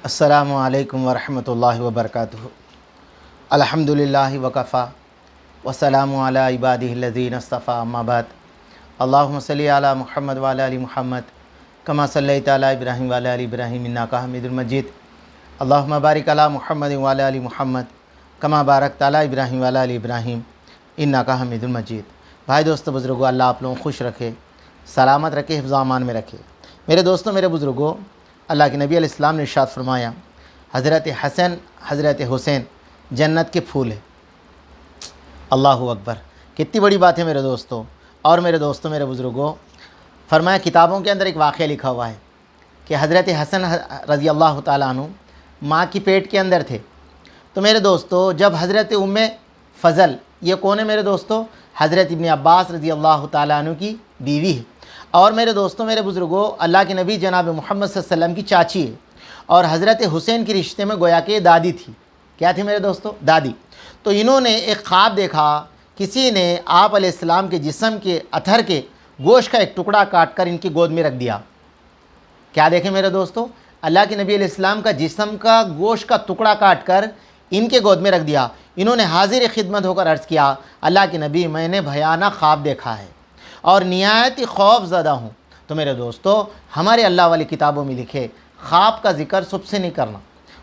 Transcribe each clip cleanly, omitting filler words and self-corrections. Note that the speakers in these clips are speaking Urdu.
السلام علیکم ورحمۃ اللہ وبرکاتہ۔ الحمدللہ وکفا وسلام علی عبادہ الذین اصطفیٰ، اما بعد۔ اللہم صلی علی محمد وعلی آل محمد کما صلیت علی ابراہیم وعلی آل ابراہیم انک حمید مجید۔ اللہم بارک علی محمد وعلی آل محمد کما بارکت علی ابراہیم وعلی آل ابراہیم انک حمید مجید۔ بھائی دوستو بزرگوں، اللہ آپ لوگوں کو خوش رکھے، سلامت رکھے، حفظ و امان میں رکھے۔ میرے دوستوں، میرے بزرگوں، اللہ کے نبی علیہ السلام نے ارشاد فرمایا، حضرت حسن حضرت حسین جنت کے پھول ہیں۔ اللہ اکبر، کتنی بڑی بات ہے میرے دوستوں اور میرے دوستوں، میرے بزرگوں۔ فرمایا کتابوں کے اندر ایک واقعہ لکھا ہوا ہے کہ حضرت حسن رضی اللہ تعالیٰ عنہ ماں کی پیٹ کے اندر تھے۔ تو میرے دوستوں، جب حضرت ام فضل، یہ کون ہے میرے دوستوں؟ حضرت ابن عباس رضی اللہ تعالیٰ عنہ کی بیوی ہے، اور میرے دوستوں، میرے بزرگوں، اللہ کے نبی جناب محمد صلی اللہ علیہ وسلم کی چاچی ہے، اور حضرت حسین کے رشتے میں گویا کہ دادی تھی۔ کیا تھی میرے دوستوں؟ دادی۔ تو انہوں نے ایک خواب دیکھا، کسی نے آپ علیہ السلام کے جسم کے اتھر کے گوشت کا ایک ٹکڑا کاٹ کر ان کی گود میں رکھ دیا۔ کیا دیکھیں میرے دوستوں؟ اللہ کے نبی علیہ السلام کا جسم کا گوشت کا ٹکڑا کاٹ کر ان کے گود میں رکھ دیا۔ انہوں نے حاضر خدمت ہو کر عرض کیا، اللہ کے نبی، میں نے بھیانک خواب دیکھا ہے اور نہایت ہی خوف زدہ ہوں۔ تو میرے دوستو، ہمارے اللہ والی کتابوں میں لکھے خواب کا ذکر سب سے نہیں کرنا،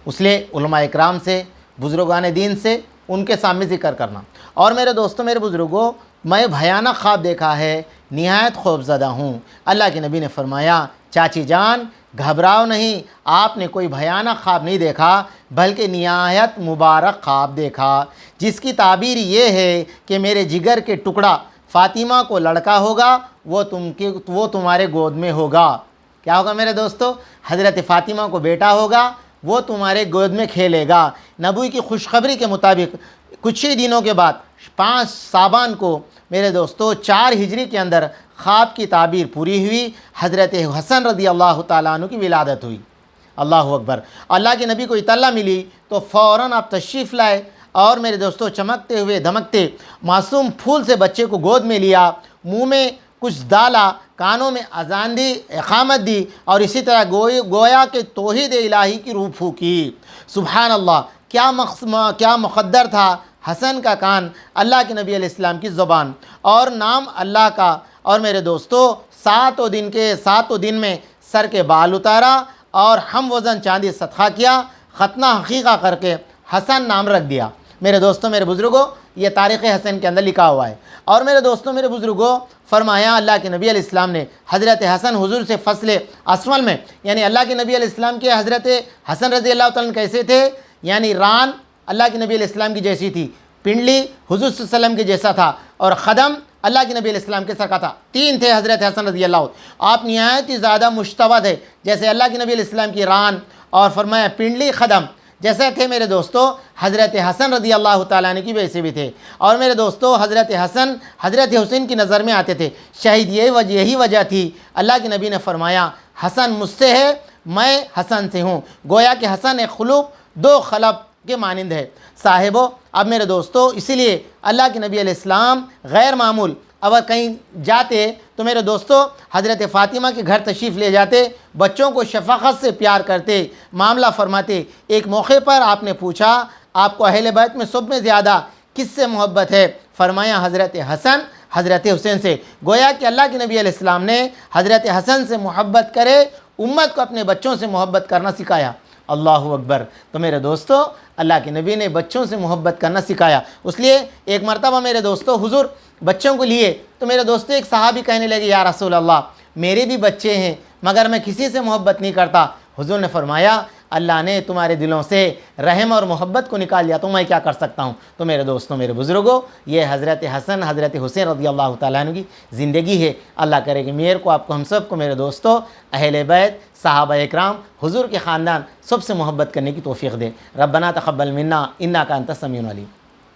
اس لیے علماء اکرام سے، بزرگان دین سے ان کے سامنے ذکر کرنا۔ اور میرے دوستو، میرے بزرگوں، میں بھیانک خواب دیکھا ہے، نہایت خوف زدہ ہوں۔ اللہ کے نبی نے فرمایا، چاچی جان گھبراؤ نہیں، آپ نے کوئی بھیانک خواب نہیں دیکھا بلکہ نہایت مبارک خواب دیکھا، جس کی تعبیر یہ ہے کہ میرے جگر کے ٹکڑا فاطمہ کو لڑکا ہوگا، وہ تمہارے گود میں ہوگا۔ کیا ہوگا میرے دوستو؟ حضرت فاطمہ کو بیٹا ہوگا، وہ تمہارے گود میں کھیلے گا۔ نبوی کی خوشخبری کے مطابق کچھ ہی دنوں کے بعد 5 صابان کو میرے دوستو 4 ہجری کے اندر خواب کی تعبیر پوری ہوئی، حضرت حسن رضی اللہ تعالیٰ عنہ کی ولادت ہوئی۔ اللہ اکبر۔ اللہ کے نبی کو اطلاع ملی تو فوراً آپ تشریف لائے، اور میرے دوستو چمکتے ہوئے دھمکتے معصوم پھول سے بچے کو گود میں لیا، منہ میں کچھ ڈالا، کانوں میں اذان دی، اقامت دی، اور اسی طرح گویا کہ توحید الہی کی روح پھونکی۔ سبحان اللہ، کیا مقدر تھا حسن کا کان، اللہ کے نبی علیہ السلام کی زبان، اور نام اللہ کا۔ اور میرے دوستو، 7 دن میں سر کے بال اتارا اور ہم وزن چاندی صدقہ کیا، ختنہ حقیقہ کر کے حسن نام رکھ دیا۔ میرے دوستوں، میرے بزرگوں، یہ تاریخ حسن کے اندر لکھا ہوا ہے۔ اور میرے دوستوں، میرے بزرگوں، فرمایا اللہ کے نبی علیہ السلام نے حضرت حسن حضور سے فصل اسفل میں، یعنی اللہ کے نبی علیہ السلام کے حضرت حسن رضی اللہ تعالیٰ عنہ کیسے تھے؟ یعنی ران اللہ کے نبی علیہ السلام کی جیسی تھی، پنڈلی حضور صلی اللہ علیہ وسلم کے جیسا تھا، اور خدم اللہ کے نبی علیہ السلام کے سر کا تھا۔ 3 تھے حضرت حسن رضی اللہ عنہ۔ آپ نہایت ہی زیادہ مشتبہ تھے، جیسے اللہ کے نبی علیہ السلام کی ران اور فرمایا پنڈلی خدم جیسے تھے میرے دوستو، حضرت حسن رضی اللہ تعالیٰ عنہ کی ویسے بھی تھے۔ اور میرے دوستو، حضرت حسن حضرت حسین کی نظر میں آتے تھے۔ شاید یہی وجہ تھی اللہ کے نبی نے فرمایا، حسن مجھ سے ہے، میں حسن سے ہوں۔ گویا کہ حسن ایک خلوق 2 خلق کے مانند ہے۔ صاحبو، اب میرے دوستو، اسی لیے اللہ کے نبی علیہ السلام غیر معمول اگر کہیں جاتے تو میرے دوستو حضرت فاطمہ کے گھر تشریف لے جاتے، بچوں کو شفقت سے پیار کرتے، معاملہ فرماتے۔ ایک موقع پر آپ نے پوچھا، آپ کو اہل بیت میں سب میں زیادہ کس سے محبت ہے؟ فرمایا حضرت حسن حضرت حسین سے۔ گویا کہ اللہ کے نبی علیہ السلام نے حضرت حسن سے محبت کرے، امت کو اپنے بچوں سے محبت کرنا سکھایا۔ اللہ اکبر۔ تو میرے دوستو، اللہ کے نبی نے بچوں سے محبت کرنا سکھایا۔ اس لیے ایک مرتبہ میرے دوستو حضور بچوں کو لیے تو میرے دوستو ایک صحابی کہنے لگے، یا رسول اللہ، میرے بھی بچے ہیں مگر میں کسی سے محبت نہیں کرتا۔ حضور نے فرمایا، اللہ نے تمہارے دلوں سے رحم اور محبت کو نکال دیا تو میں کیا کر سکتا ہوں؟ تو میرے دوستوں، میرے بزرگوں، یہ حضرت حسن حضرت حسین رضی اللہ تعالیٰ عنہ کی زندگی ہے۔ اللہ کرے کہ میرے کو، آپ کو، ہم سب کو میرے دوستوں اہل بیت، صحابہ اکرام، حضور کے خاندان سب سے محبت کرنے کی توفیق دے۔ ربنا تقبل منا انک انت السمیع العلیم۔